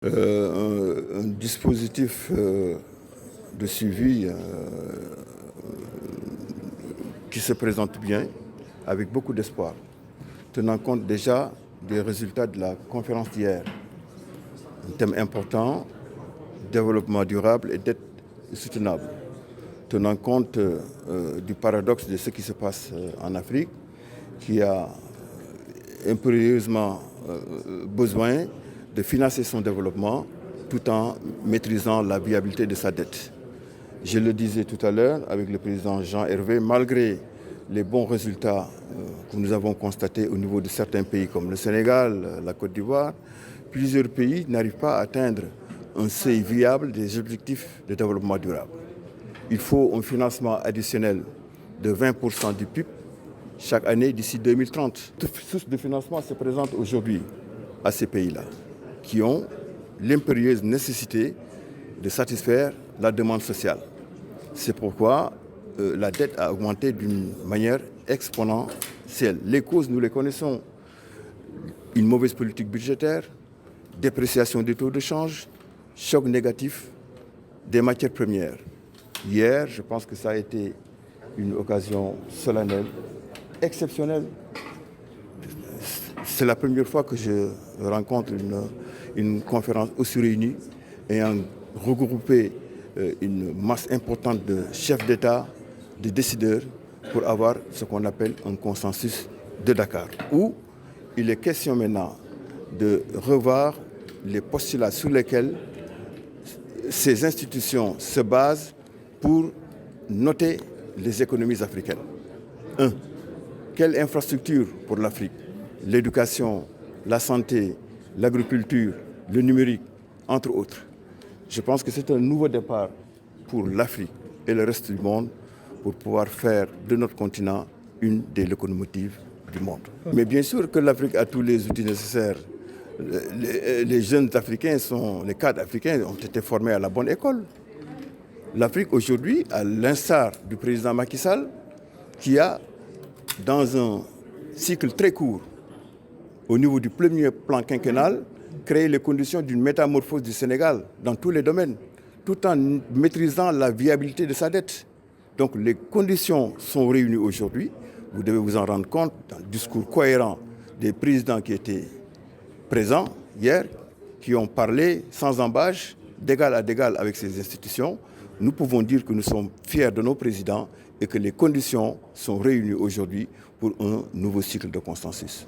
Un dispositif de suivi qui se présente bien, avec beaucoup d'espoir, tenant compte déjà des résultats de la conférence d'hier. Un thème important, développement durable et dette soutenable, tenant compte du paradoxe de ce qui se passe en Afrique, qui a impérieusement besoin de financer son développement tout en maîtrisant la viabilité de sa dette. Je le disais tout à l'heure avec le président Jean Hervé, malgré les bons résultats que nous avons constatés au niveau de certains pays comme le Sénégal, la Côte d'Ivoire, plusieurs pays n'arrivent pas à atteindre un seuil viable des objectifs de développement durable. Il faut un financement additionnel de 20% du PIB chaque année d'ici 2030. Toute source de financement se présente aujourd'hui à ces pays-là, qui ont l'impérieuse nécessité de satisfaire la demande sociale. C'est pourquoi la dette a augmenté d'une manière exponentielle. Les causes, nous les connaissons. Une mauvaise politique budgétaire, dépréciation des taux de change, choc négatif des matières premières. Hier, je pense que ça a été une occasion solennelle, exceptionnelle. C'est la première fois que je rencontre une conférence aussi réunie ayant regroupé une masse importante de chefs d'État, de décideurs, pour avoir ce qu'on appelle un consensus de Dakar, où il est question maintenant de revoir les postulats sur lesquels ces institutions se basent pour noter les économies africaines. 1. Quelle infrastructure pour l'Afrique? L'éducation, la santé, l'agriculture, le numérique, entre autres. Je pense que c'est un nouveau départ pour l'Afrique et le reste du monde pour pouvoir faire de notre continent une des locomotives du monde. Mais bien sûr que l'Afrique a tous les outils nécessaires. Les jeunes Africains, les cadres africains ont été formés à la bonne école. L'Afrique aujourd'hui, à l'instar du président Macky Sall, qui a, dans un cycle très court, au niveau du premier plan quinquennal, créé les conditions d'une métamorphose du Sénégal dans tous les domaines, tout en maîtrisant la viabilité de sa dette. Donc les conditions sont réunies aujourd'hui. Vous devez vous en rendre compte dans le discours cohérent des présidents qui étaient présents hier, qui ont parlé sans embâche, d'égal à égal avec ces institutions. Nous pouvons dire que nous sommes fiers de nos présidents et que les conditions sont réunies aujourd'hui pour un nouveau cycle de consensus.